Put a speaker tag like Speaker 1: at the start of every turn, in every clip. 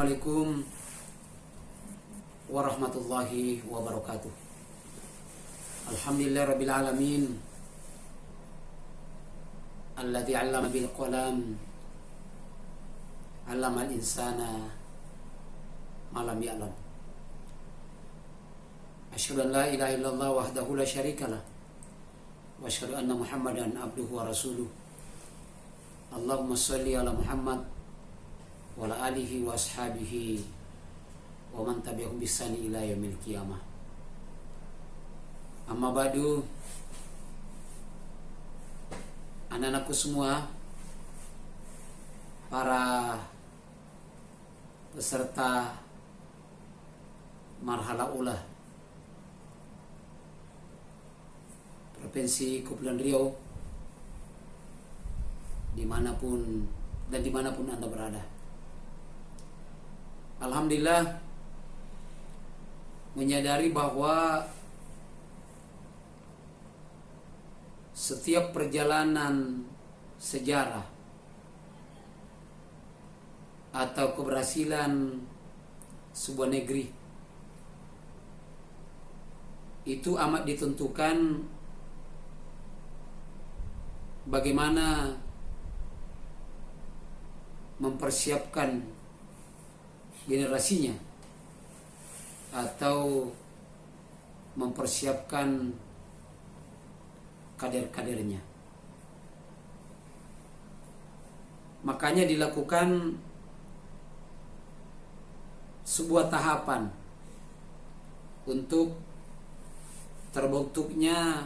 Speaker 1: Assalamualaikum warahmatullahi wabarakatuh. Alhamdulillah rabbil alamin, alladzi 'allama bil qalam, 'allama al insana ma lam ya'lam. Asyhadu an la ilaha illallah wahdahu la syarikalah wa asyhadu anna Muhammadan abduhu wa rasuluh. Allahumma shalli ala Muhammad wa ala alihi wa ashabihi wa man tabi'ahum bi ihsani ila yaumil qiyamah. Amma ba'du, anak-anakku semua, para peserta marhala ula Provinsi Kepulauan Riau, dimanapun Anda berada. Alhamdulillah, menyadari bahwa setiap perjalanan sejarah atau keberhasilan sebuah negeri itu amat ditentukan bagaimana mempersiapkan generasinya atau mempersiapkan kader-kadernya. Makanya dilakukan sebuah tahapan untuk terbentuknya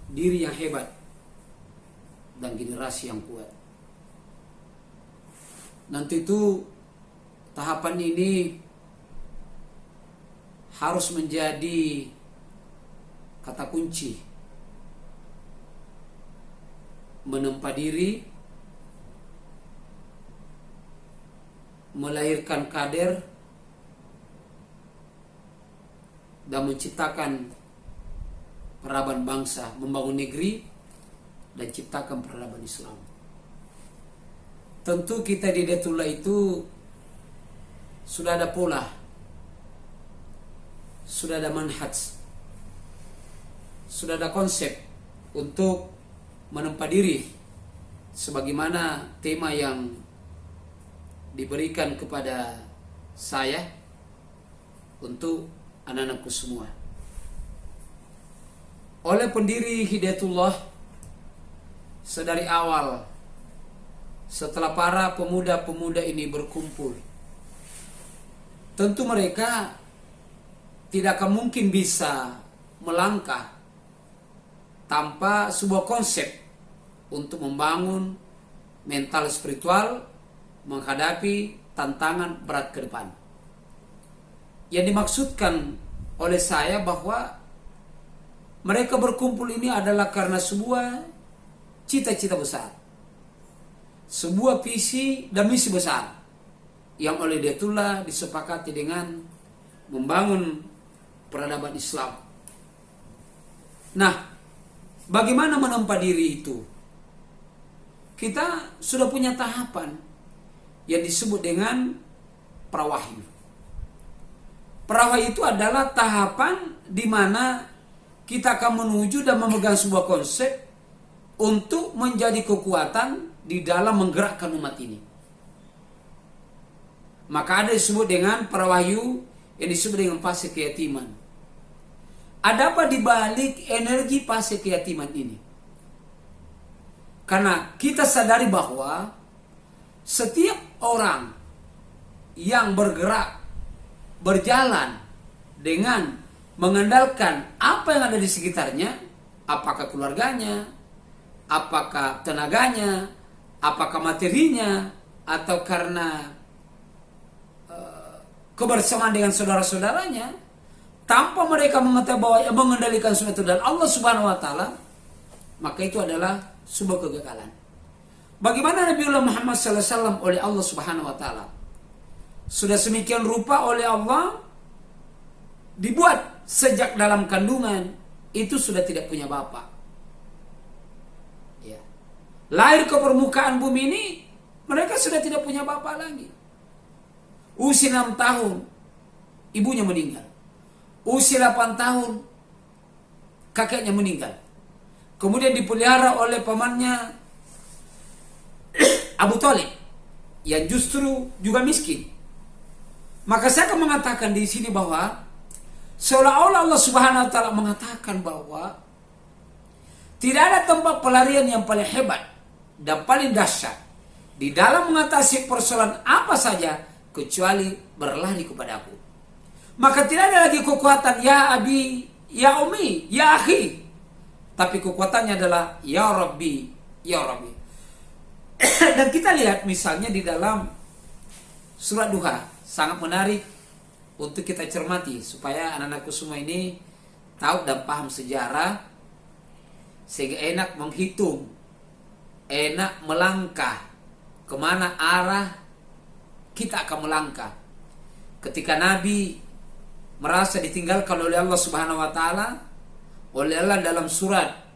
Speaker 1: diri yang hebat dan generasi yang kuat. Nanti itu tahapan ini harus menjadi kata kunci menempa diri, melahirkan kader, dan menciptakan peradaban bangsa, membangun negeri dan ciptakan peradaban Islam. Tentu kita di Hidayatullah itu sudah ada pola, sudah ada manhaj, sudah ada konsep untuk menempa diri sebagaimana tema yang diberikan kepada saya untuk anak-anakku semua oleh pendiri Hidayatullah sedari awal. Setelah para pemuda-pemuda ini berkumpul, tentu mereka tidak akan mungkin bisa melangkah tanpa sebuah konsep untuk membangun mental spiritual menghadapi tantangan berat ke depan. Yang dimaksudkan oleh saya bahwa mereka berkumpul ini adalah karena sebuah cita-cita besar, sebuah visi dan misi besar yang oleh Hidayatullah disepakati dengan membangun peradaban Islam. Nah, bagaimana menempa diri itu? Kita sudah punya tahapan yang disebut dengan prawahyu. Prawahyu itu adalah tahapan di mana kita akan menuju dan memegang sebuah konsep untuk menjadi kekuatan di dalam menggerakkan umat ini. Maka ada disebut dengan prawahyu yang disebut dengan fase keyatiman. Ada apa di balik energi fase keyatiman ini? Karena kita sadari bahwa setiap orang yang bergerak, berjalan dengan mengandalkan apa yang ada di sekitarnya, apakah keluarganya, apakah tenaganya, apakah materinya, atau karena kebersamaan dengan saudara-saudaranya, tanpa mereka mengetahui bahwa yang mengendalikan semua itu dan Allah Subhanahu wa taala, maka itu adalah sebuah kegagalan. Bagaimana Nabiullah Muhammad SAW oleh Allah Subhanahu wa taala sudah semikian rupa oleh Allah dibuat sejak dalam kandungan, itu sudah tidak punya bapak. Ya. Lahir ke permukaan bumi ini Mereka sudah tidak punya bapak lagi. Usia 6 tahun, ibunya meninggal. Usia 8 tahun, kakeknya meninggal. Kemudian dipelihara oleh pamannya Abu Thalib, yang justru juga miskin. Maka saya akan mengatakan di sini bahwa seolah-olah Allah Subhanahu wa taala mengatakan bahwa tidak ada tempat pelarian yang paling hebat dan paling dahsyat di dalam mengatasi persoalan apa saja kecuali berlari kepadaku. Maka tidak ada lagi kekuatan ya abi, ya umi, ya akhi. Tapi kekuatannya adalah ya Rabbi, ya Rabbi. Dan kita lihat misalnya di dalam surat Duha, sangat menarik untuk kita cermati supaya anak-anakku semua ini tahu dan paham sejarah sehingga enak menghitung, enak melangkah kemana arah kita akan melangkah. Ketika Nabi merasa ditinggalkan oleh Allah Subhanahu wa taala, oleh Allah dalam surat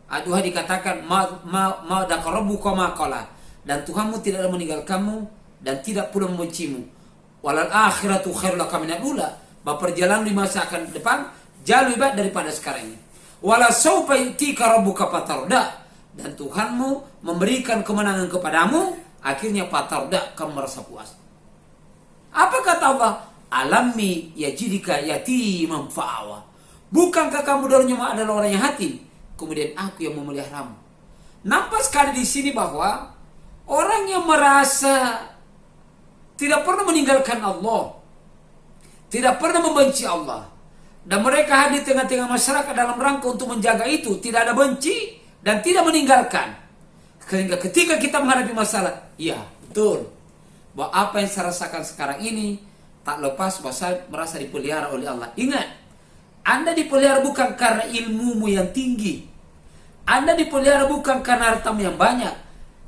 Speaker 1: Ad-Duha dikatakan ma daqarabuka ma qala, dan Tuhanmu tidak meninggalkanmu dan tidak pula membencimu. Walal akhiratu khairul laka minal ula, bahwa perjalanan di masa akan depan jauh lebih baik daripada sekarang ini. Wala sawfa yu'tika rabbuka fatarda, dan Tuhanmu memberikan kemenangan kepadamu, akhirnya fatarda, kamu merasa puas. Apa kata Allah? Alami yajidika yatiman fa'awa. Bukankah kamu dulunya adalah orang yang yatim, kemudian aku yang memeliharamu. Nampak sekali di sini bahwa orang yang merasa tidak pernah meninggalkan Allah, tidak pernah membenci Allah, dan mereka hadir tengah-tengah masyarakat dalam rangka untuk menjaga itu, tidak ada benci dan tidak meninggalkan. Sehingga ketika kita menghadapi masalah, ya betul, bahwa apa yang saya rasakan sekarang ini tak lepas bahwa saya merasa dipelihara oleh Allah. Ingat, Anda dipelihara bukan karena ilmumu yang tinggi, Anda dipelihara bukan karena hartamu yang banyak,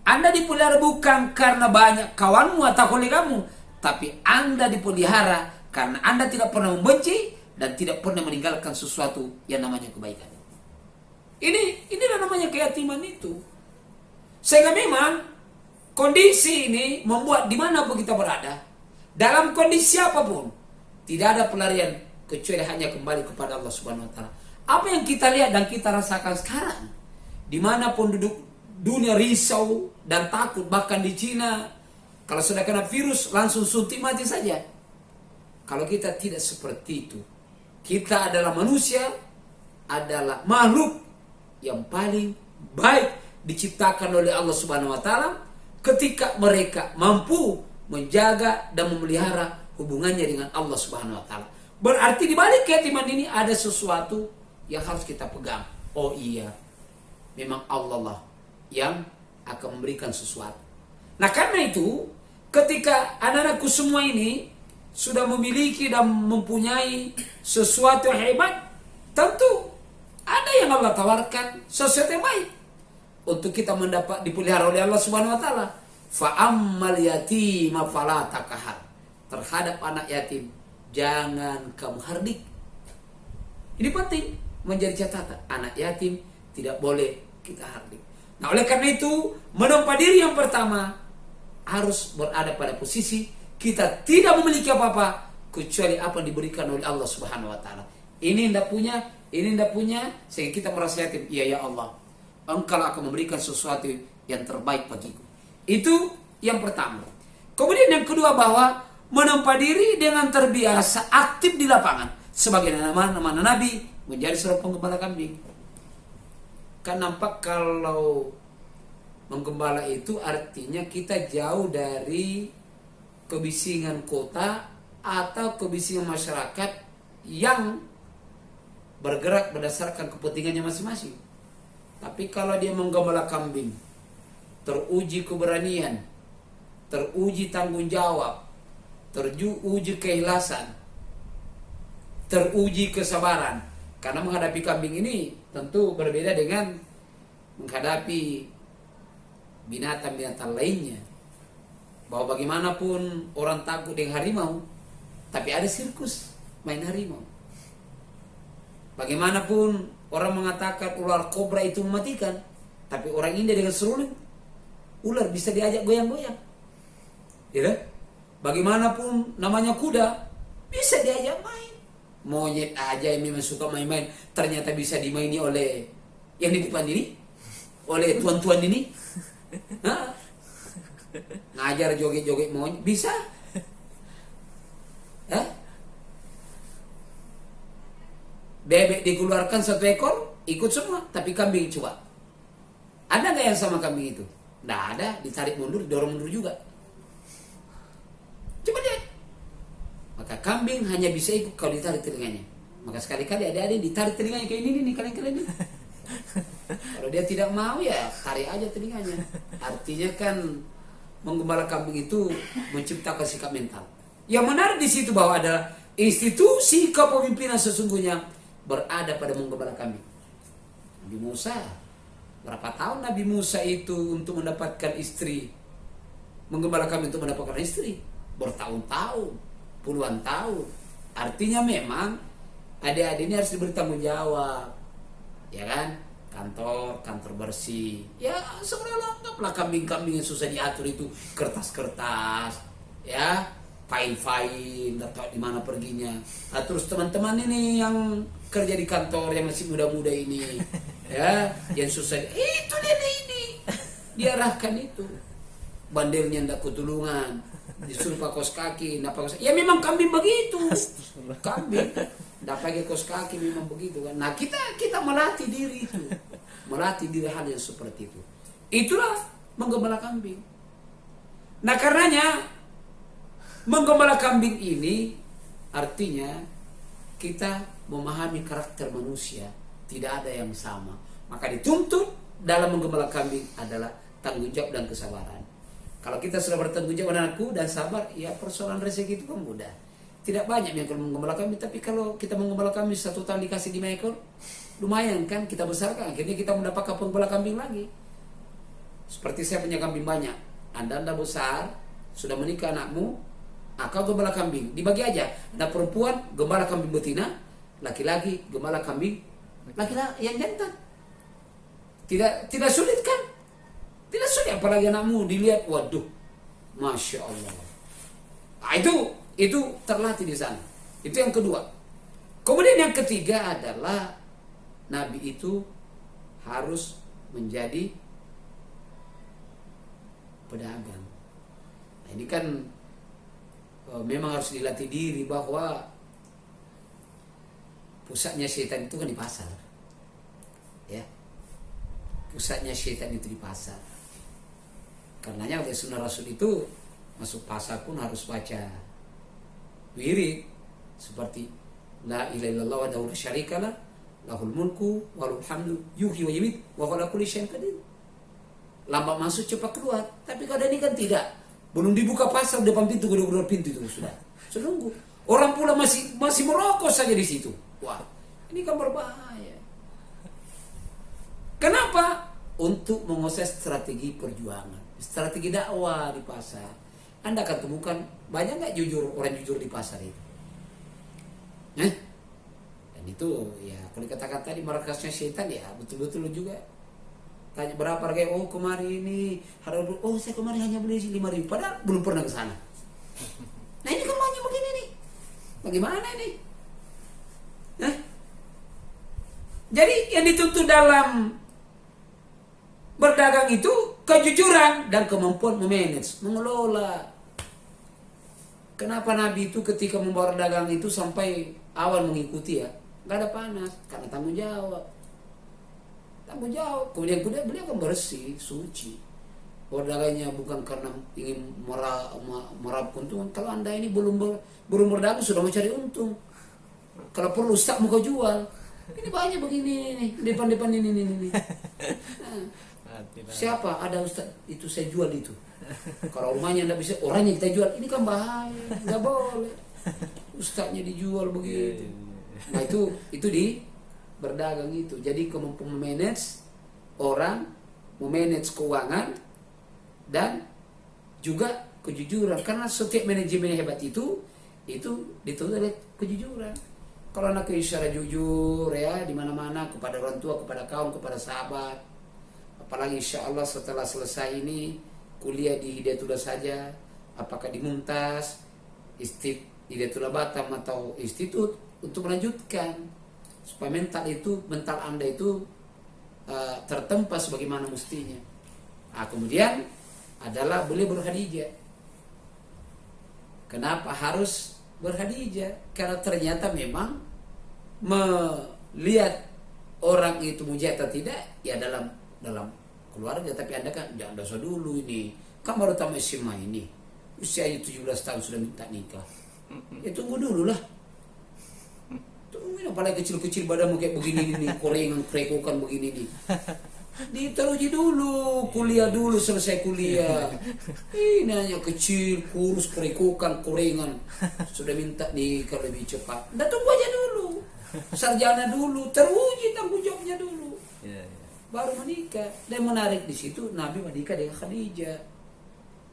Speaker 1: Anda dipelihara bukan karena banyak kawanmu atau kolegamu, tapi Anda dipelihara karena Anda tidak pernah membenci dan tidak pernah meninggalkan sesuatu yang namanya kebaikan. Inilah namanya keyatiman itu. Sehingga memang kondisi ini membuat dimanapun kita berada, dalam kondisi apapun, tidak ada pelarian kecuali hanya kembali kepada Allah Subhanahu wa taala. Apa yang kita lihat dan kita rasakan sekarang, dimanapun duduk dunia risau dan takut, bahkan di Cina kalau sudah kena virus langsung suntik mati saja. Kalau kita tidak seperti itu, kita adalah manusia, adalah makhluk yang paling baik diciptakan oleh Allah Subhanahu wa taala ketika mereka mampu menjaga dan memelihara hubungannya dengan Allah Subhanahu wa taala. Berarti di balik keyatiman ini ada sesuatu yang harus kita pegang. Oh iya, memang Allah lah yang akan memberikan sesuatu. Nah karena itu, ketika anak-anakku semua ini sudah memiliki dan mempunyai sesuatu yang hebat, tentu ada yang Allah tawarkan sesuatu yang baik untuk kita mendapat dipelihara oleh Allah Subhanahu wa taala. Fa'ammal yatima fala takahar. Terhadap anak yatim, jangan kamu hardik. Ini penting menjadi catatan. Anak yatim tidak boleh kita hardik. Nah oleh karena itu, menempa diri yang pertama harus berada pada posisi kita tidak memiliki apa-apa kecuali apa yang diberikan oleh Allah Subhanahu wa taala. Ini tidak punya, ini tidak punya, sehingga kita merasa yatim. Iya ya Allah, Engkau akan memberikan sesuatu yang terbaik bagiku. Itu yang pertama. Kemudian yang kedua, bahwa menempa diri dengan terbiasa aktif di lapangan sebagai nama Nabi menjadi seorang penggembala kambing. Kan nampak kalau menggembala itu artinya kita jauh dari kebisingan kota atau kebisingan masyarakat yang bergerak berdasarkan kepentingannya masing-masing. Tapi kalau dia menggembala kambing, teruji keberanian, teruji tanggung jawab, teruji keikhlasan, teruji kesabaran. Karena menghadapi kambing ini tentu berbeda dengan menghadapi binatang-binatang lainnya. Bahwa bagaimanapun orang takut dengan harimau, tapi ada sirkus main harimau. Bagaimanapun orang mengatakan ular kobra itu mematikan, tapi orang India dengan seruling ular bisa diajak goyang-goyang. Ya, bagaimanapun namanya kuda bisa diajak main. Monyet aja yang memang suka main-main ternyata bisa dimaini oleh yang di depan ini, oleh tuan-tuan ini. Hah? Ngajar joget-joget monyet bisa. Hah? Bebek dikeluarkan 1 ekor ikut semua, tapi kambing coba. Ada nggak yang sama kambing itu? Nggak ada, ditarik mundur, dorong mundur juga. Coba lihat. Maka kambing hanya bisa ikut kalau ditarik telinganya. Maka sekali-kali adik-adik ditarik telinganya kayak ini nih, kalian ini. Kalau dia tidak mau ya tarik aja telinganya. Artinya kan menggembala kambing itu menciptakan sikap mental. Yang menarik di situ bahwa adalah institusi kepemimpinan sesungguhnya berada pada menggembala kambing. Nabi Musa, berapa tahun Nabi Musa itu untuk mendapatkan istri? Menggembala kambing untuk mendapatkan istri bertahun-tahun, puluhan tahun. Artinya memang adik-adik ini harus diberi tanggung jawab, ya kan? Kantor bersih, ya sebenarnya lengkaplah. Kambing-kambing yang susah diatur itu, kertas-kertas, ya, file-file, nggak tahu di mana perginya. Nah, terus teman-teman ini yang kerja di kantor yang masih muda-muda ini, ya, yang susah, itu ini diarahkan itu, bandelnya ndak kutulungan, disuruh pakai kaos kaki, ndak pakai, ya memang kambing begitu, kambing ndak pakai kaos kaki memang begitu kan. Nah kita melatih diri itu, melatih diri hal yang seperti itu. Itulah menggembala kambing. Nah karenanya menggembala kambing ini artinya kita memahami karakter manusia, tidak ada yang sama. Maka dituntut dalam menggembala kambing adalah tanggung jawab dan kesabaran. Kalau kita sudah bertanggung jawab anakku dan sabar, ya persoalan rezeki itu kan mudah. Tidak banyak yang kalau menggembala kambing, tapi kalau kita menggembala kambing 1 tahun dikasih 5 ekor, lumayan kan kita besarkan. Akhirnya kita mendapatkan penggembala kambing lagi. Seperti saya punya kambing banyak. Anda besar, sudah menikah anakmu, kau gembala kambing, dibagi aja. Ada perempuan gembala kambing betina, laki-laki gembala kambing laki-laki yang jantan. Tidak sulit kan? Tidak sulit, apalagi anakmu dilihat, waduh, masya Allah. Nah, itu terlatih di sana. Itu yang kedua. Kemudian yang ketiga adalah Nabi itu harus menjadi pedagang. Nah, ini kan memang harus dilatih diri bahwa pusatnya setan itu kan di pasar, ya. Pusatnya setan itu di pasar. Karenanya oleh sunnah Rasul itu masuk pasar pun harus baca wirid seperti la ilaha illallah wahdahu la syarikalah lahul mulku walahul hamdu yuhyi wa yumiit wa huwa ala kulli syai'in qadir. Lambat masuk cepat keluar. Tapi kalau ini kan tidak. Belum dibuka pasar depan pintu, kedua pintu itu sudah nunggu. Orang pula masih merokok saja di situ. Wah, ini kan berbahaya. Kenapa? Untuk menguasai strategi perjuangan, strategi dakwah di pasar. Anda akan temukan banyak nggak orang jujur di pasar itu. Dan itu ya kalau dikatakan tadi markasnya setan, ya betul-betul juga. Tanya berapa harga? Oh kemarin ini saya kemarin hanya beli 5.000, padahal belum pernah ke sana. Nah ini kan banyak begini nih. Bagaimana ini? Jadi yang dituntut dalam berdagang itu kejujuran dan kemampuan memanage, mengelola. Kenapa Nabi itu ketika membawa dagang itu sampai awal mengikuti, ya nggak ada panas karena tanggung jawab. Kemudian beliau kan bersih, suci. Berdagangnya bukan karena ingin merap keuntungan. Kalau Anda ini belum berdagang sudah mencari untung. Kalau perlu ustaz mau kau jual. Ini banyak begini nih, depan ini. Nah, siapa ada ustaz itu saya jual itu. Kalau rumahnya tidak bisa, orangnya kita jual. Ini kan bahaya, nggak boleh. Ustaznya dijual begitu. Nah itu di berdagang itu. Jadi kemampuan memanage orang, memanage keuangan, dan juga kejujuran. Karena setiap manajemen hebat itu dituntut oleh kejujuran. Kalau anak secara jujur ya di mana-mana kepada orang tua, kepada kaum, kepada sahabat. Apalagi insya Allah setelah selesai ini kuliah di Hidayatullah saja apakah di Mumtaz, Hidayatul Batam atau institut untuk melanjutkan supaya mental Anda itu tertempa sebagaimana mestinya. Kemudian adalah beliau berkhadijah. Kenapa harus berkhadijah? Karena ternyata memang melihat orang itu mujahid atau tidak ya dalam keluarga, tapi Anda kan jangan dosa dulu, ini kan baru tamat SMA, ini usianya 17 tahun sudah minta nikah. Ya tunggu dulu lah. Tungguin, apalagi kecil-kecil badanmu kayak begini nih, korengan, krekukan begini nih. Diteruji dulu, kuliah dulu, selesai kuliah. Ini hanya kecil, kurus, krekukan, korengan. Sudah minta nikah lebih cepat. Udah tunggu aja dulu. Sarjana dulu, teruji tanggung jawabnya dulu. Baru menikah. Dan menarik di situ, Nabi menikah dengan Khadijah.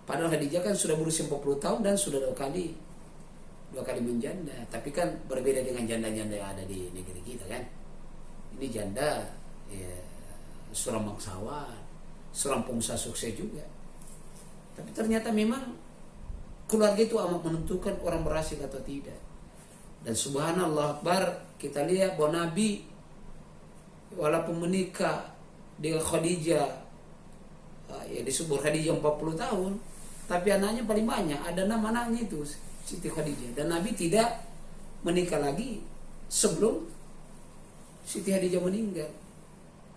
Speaker 1: Padahal Khadijah kan sudah berusia 40 tahun dan sudah dua kali menjanda. Tapi kan berbeda dengan janda-janda yang ada di negeri kita kan. Ini janda ya, seorang bangsawan, seorang pengusaha sukses juga. Tapi ternyata memang keluarga itu amat menentukan orang berhasil atau tidak. Dan subhanallah akbar, kita lihat bahwa Nabi walaupun menikah dengan Khadijah, ya disebut Khadijah 40 tahun, tapi anaknya paling banyak, ada 6 anaknya itu Siti Khadijah. Dan Nabi tidak menikah lagi sebelum Siti Khadijah meninggal.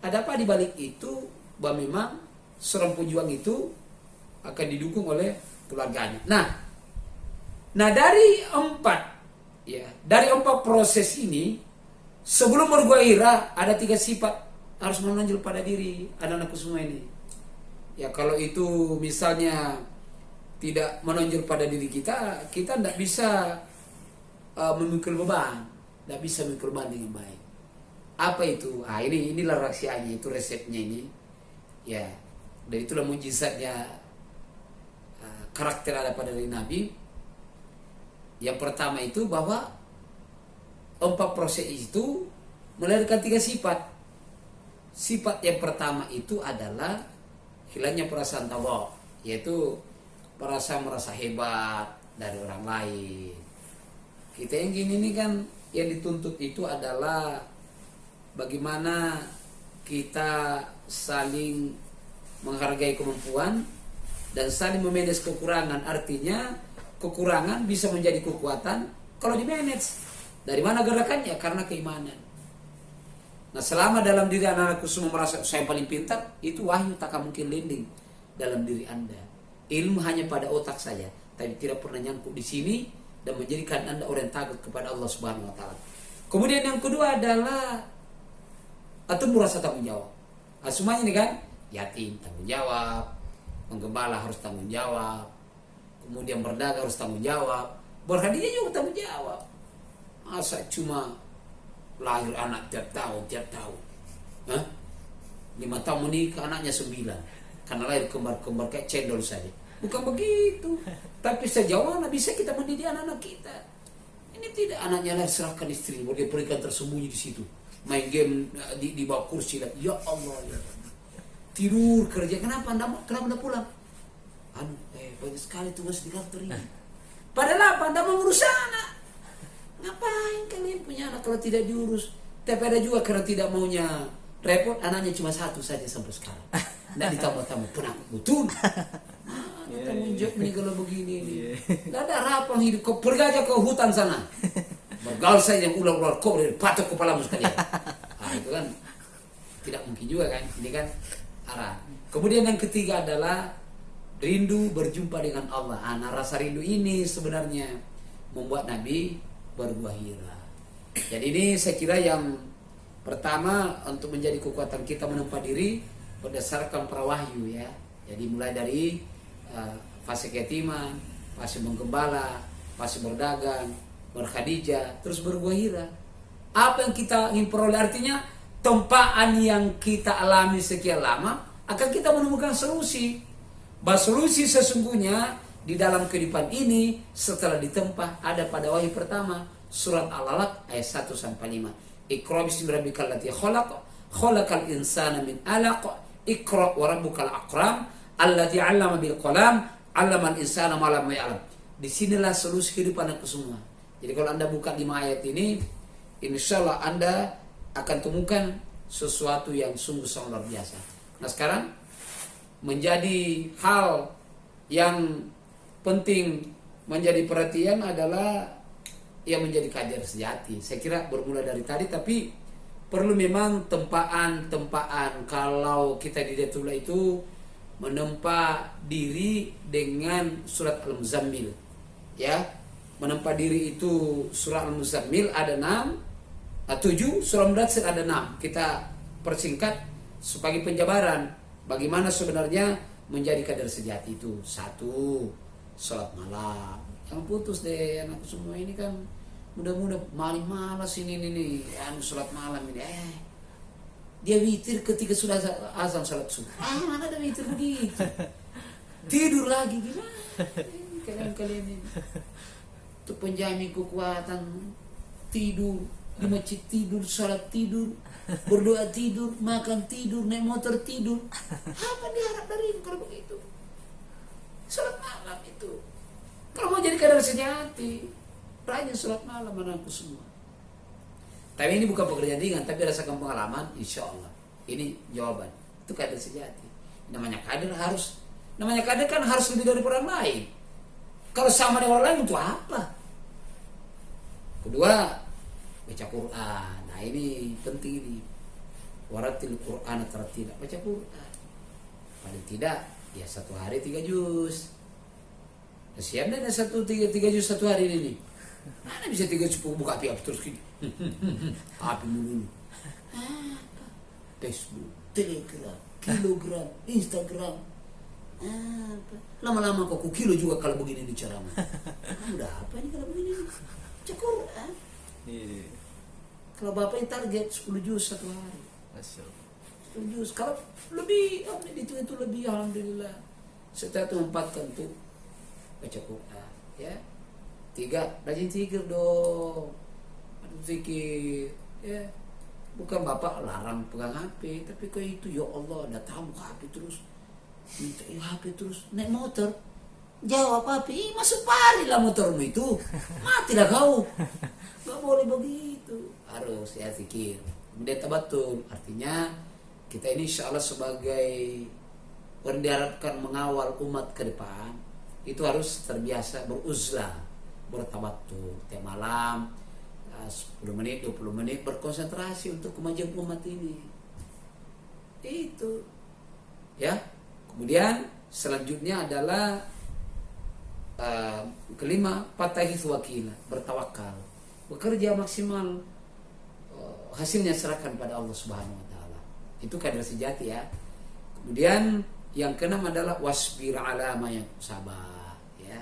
Speaker 1: Ada apa di balik itu? Bahwa memang seorang pejuang itu akan didukung oleh keluarganya. Nah dari 4 proses ini, sebelum bergairah ada 3 sifat harus menonjol pada diri anak-anakku semua ini. Ya kalau itu misalnya tidak menonjol pada diri kita tidak bisa memikul beban, tidak bisa memikul beban dengan baik. Apa itu? Inilah rahasianya, itu resepnya ini. Ya, dan itulah mujizatnya karakter ada pada diri Nabi. Yang pertama itu bahwa 4 proses itu melahirkan 3 sifat. Sifat yang pertama itu adalah hilangnya perasaan tawa, yaitu merasa hebat dari orang lain. Kita yang gini nih kan yang dituntut itu adalah bagaimana kita saling menghargai kemampuan dan saling memanage kekurangan. Artinya kekurangan bisa menjadi kekuatan kalau di-manage. Dari mana gerakannya? Karena keimanan. Nah selama dalam diri anak-anakku semua merasa saya paling pintar, itu wahyu tak mungkin landing dalam diri Anda. Ilmu hanya pada otak saja, tapi tidak pernah nyangkut di sini dan menjadikan Anda orang takut kepada Allah Subhanahu wa taala. Kemudian yang kedua adalah atau merasa tanggung jawab. Semuanya ini kan, yatim tanggung jawab, penggembala harus tanggung jawab, kemudian berdagang harus tanggung jawab, berhadiah juga tanggung jawab. Masa cuma lahir anak tiap tahun 5 tahun menikah anaknya 9 karena lahir kembar-kembar kayak cendol saja. Bukan begitu. Tapi sejauh mana bisa kita mendidik anak-anak kita? Ini tidak, anaknya lahir serahkan istri, boleh berikan tersembunyi di situ. Main game di bawah kursi. Ya Allah, ya Allah. Tidur, kerja. Kenapa anda pulang? Banyak sekali tugas di kantor ini. Padahal apa? Anda mengurus anak. Ngapain kalian punya anak kalau tidak diurus? Tapi ada juga karena tidak maunya repot, anaknya cuma 1 saja sampai sekarang. Tidak ditambah-tambah, penakut betul. Tanggung jawab ini kalau begini. Tidak ada harapan hidup. Kau pergi aja ke hutan sana. Bergaul saja yang ular-ular kau patok kepalamu sekalian. Itu kan tidak mungkin juga kan. Ini kan arah. Kemudian yang ketiga adalah rindu berjumpa dengan Allah. Nah rasa rindu ini sebenarnya membuat Nabi berbuah hira. Jadi ini saya kira yang pertama untuk menjadi kekuatan kita menempa diri berdasarkan para wahyu ya. Jadi mulai dari fase keyatiman, fase menggembala, fase berdagang, berkhadijah, terus berbuah hira. Apa yang kita ingin peroleh, artinya tempaan yang kita alami sekian lama akan kita menemukan solusi. Bahwa solusi sesungguhnya di dalam kehidupan ini setelah ditempa ada pada wahyu pertama, surat Al-Alaq ayat 1 sampai 5. Iqra bismi rabbikal ladzi khalaq, khalaqal insana min 'alaq, Iqra wa rabbukal akram, alladzi 'allama bil qalam, 'allamal insana ma lam ya'lam. Disinilah solusi kehidupan aku semua. Jadi kalau Anda buka 5 ayat ini, insya Allah Anda akan temukan sesuatu yang sungguh sangat luar biasa. Nah sekarang menjadi hal yang penting menjadi perhatian adalah yang menjadi kader sejati. Saya kira bermula dari tadi, tapi perlu memang tempaan. Kalau kita di Datul itu menempa diri dengan surat Al-Muzammil, ya, menempa diri itu surat Al-Muzammil ada 7, surah Mudaththir ada 6. Kita persingkat sebagai penjabaran bagaimana sebenarnya menjadi kader sejati itu. 1, sholat malam. Yang putus deh anak semua ini kan mudah-mudah malas ini sholat malam ini. Dia witir ketika sudah azan sholat subuh. Mana ada witir begitu? Tidur lagi gimana? Kalian ini. Itu penjamin kekuatan tidur di masjid, tidur, sholat tidur, berdoa tidur, makan tidur, naik motor tidur. Apa diharap dari kalau begitu? Sholat malam itu. Kalau mau jadi kader sejati, rajin sholat malam anakku semua. Tapi ini bukan pekerjaan ringan, tapi rasakan pengalaman, insya Allah. Ini jawaban. Itu kader sejati. Namanya kader kan harus lebih dari orang lain. Kalau sama dengan orang lain itu apa? Kedua, baca Quran. Nah ini penting ini. Waratil Quran tartila. Baca Quran. Paling tidak, ya 1 hari 3 juz. Siap dah 3 juz 1 hari ini. Mana bisa 3 juz buka api terus gini. Api dulu. Facebook, Telegram, kilogram, Instagram. Lama-lama kok kilo juga kalau begini nih caranya. Udah apa ini kalau begini? Baca Quran. Kalau bapak ini target 10 juz 1 hari. 10 juz. Kalau lebih, itu lebih, alhamdulillah. Setelah itu 4 tentu baca Quran, ya. 3, rajin zikir dong. Zikir, ya. Bukan bapak larang pegang HP, tapi kok itu ya Allah, ada tamu HP terus, minta HP terus, naik motor, jawab HP, masuk pari lah motormu itu, matilah kau, nggak boleh begitu, harus ya zikir. Kemudian tabatul, artinya kita ini insya Allah sebagai orang diharapkan mengawal umat ke depan, itu harus terbiasa beruzlah, bertabatul tiap malam. 10 menit, 20 menit berkonsentrasi untuk kemajuan umat ini. Itu. Ya. Kemudian selanjutnya adalah kelima, patahis wakila, bertawakal. Bekerja maksimal, hasilnya serahkan pada Allah Subhanahu wa taala. Itu kader sejati ya. Kemudian yang keenam adalah wasbir ala ma sabar, ya.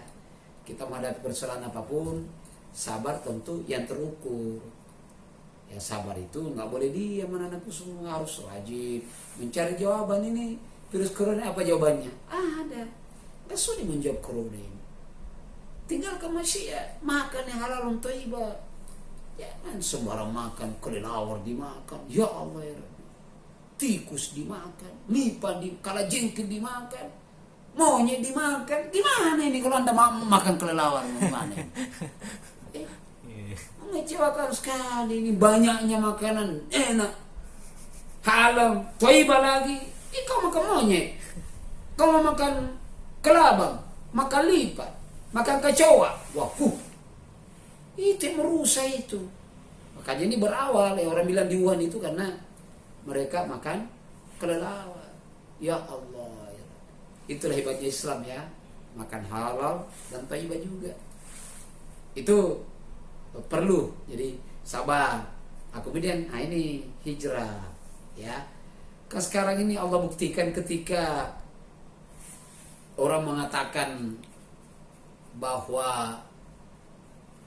Speaker 1: Kita menghadapi persoalan apapun, sabar tentu yang terukur. Ya sabar itu nggak boleh diam, anakku semua harus wajib mencari jawaban ini. Virus corona apa jawabannya? Ada. Nggak sulit menjawab corona ini. Tinggalkan maksiat, makan yang halal untuk thayyibah. Jangan sembarang makan, kelelawar dimakan. Ya Allah ya Rabbi. Tikus dimakan, lipan kalajengking dimakan, monyet dimakan. Gimana ini kalau Anda makan kelelawar? Gimana ini? Mengecewakan sekali ini, banyaknya makanan enak, halal, thayyibah lagi. Kau makan monyet, kau makan kelabang, makan lipat, makan kecoa. Wah, itu yang merusak itu. Makanya ini berawal orang bilang di Wuhan itu karena mereka makan kelelawar. Ya Allah, ya. Itulah hebatnya Islam ya, makan halal dan thayyibah juga. Itu perlu, jadi sabar. Kemudian ini hijrah, ya. Kan sekarang ini Allah buktikan ketika orang mengatakan bahwa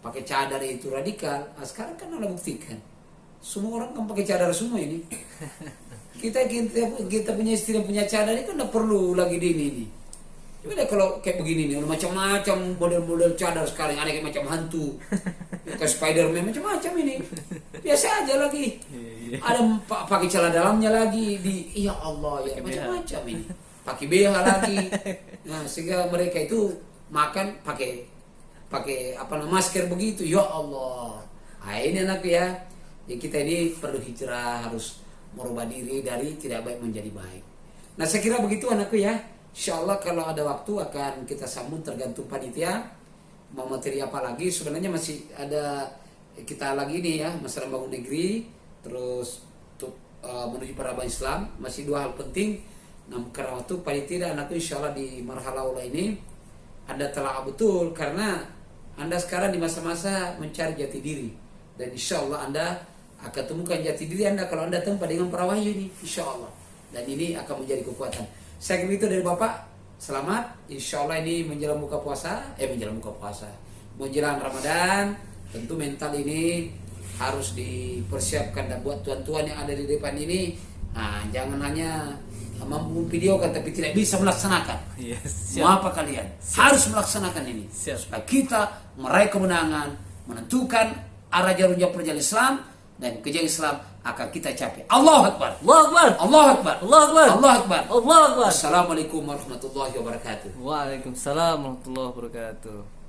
Speaker 1: pakai cadar itu radikal. Sekarang kan Allah buktikan semua orang kan pakai cadar semua ini. Kita punya istri yang punya cadar ini kan tidak perlu lagi ini. Coba deh kalau kayak begini nih, macam-macam model-model cadar sekarang, ada kayak macam hantu, kayak Spiderman, macam-macam ini. Biasa aja lagi. Ada pakai celana dalamnya lagi, ya Allah ya, macam-macam ini. pakai BH lagi. Nah, sehingga mereka itu makan pakai masker begitu. Ya Allah. Nah, ini anak ya. Jadi kita ini perlu hijrah, harus merubah diri dari tidak baik menjadi baik. Nah, saya kira begitu anakku ya. Insya Allah kalau ada waktu akan kita sambung tergantung panitia mau materi apa lagi. Sebenarnya masih ada kita lagi nih ya, masalah bangun negeri, terus untuk menuju peradaban Islam, masih dua hal penting. Nah, karena waktu panitia anakku insya Allah di marhala ula ini Anda telah betul karena Anda sekarang di masa-masa mencari jati diri, dan insya Allah Anda akan temukan jati diri Anda kalau Anda tempat dengan para wahyu ini, insya Allah. Dan ini akan menjadi kekuatan. Saya kira itu dari Bapak. Selamat. Insya Allah ini menjelang buka puasa. Menjelang Ramadan. Tentu mental ini harus dipersiapkan. Dan buat tuan-tuan yang ada di depan ini, nah, jangan hanya mampu videokan tapi tidak bisa melaksanakan.
Speaker 2: Yes,
Speaker 1: mau apa kalian? Harus melaksanakan ini. Supaya kita meraih kemenangan, menentukan arah jarum jam perjalanan Islam, dan kejayaan Islam akan kita capai. Allahu Akbar.
Speaker 2: Allahu Akbar.
Speaker 1: Allahu Akbar.
Speaker 2: Allahu Akbar.
Speaker 1: Allahu Akbar.
Speaker 2: Allahu Akbar.
Speaker 1: Assalamualaikum warahmatullahi wabarakatuh.
Speaker 2: Waalaikumsalam warahmatullahi wabarakatuh.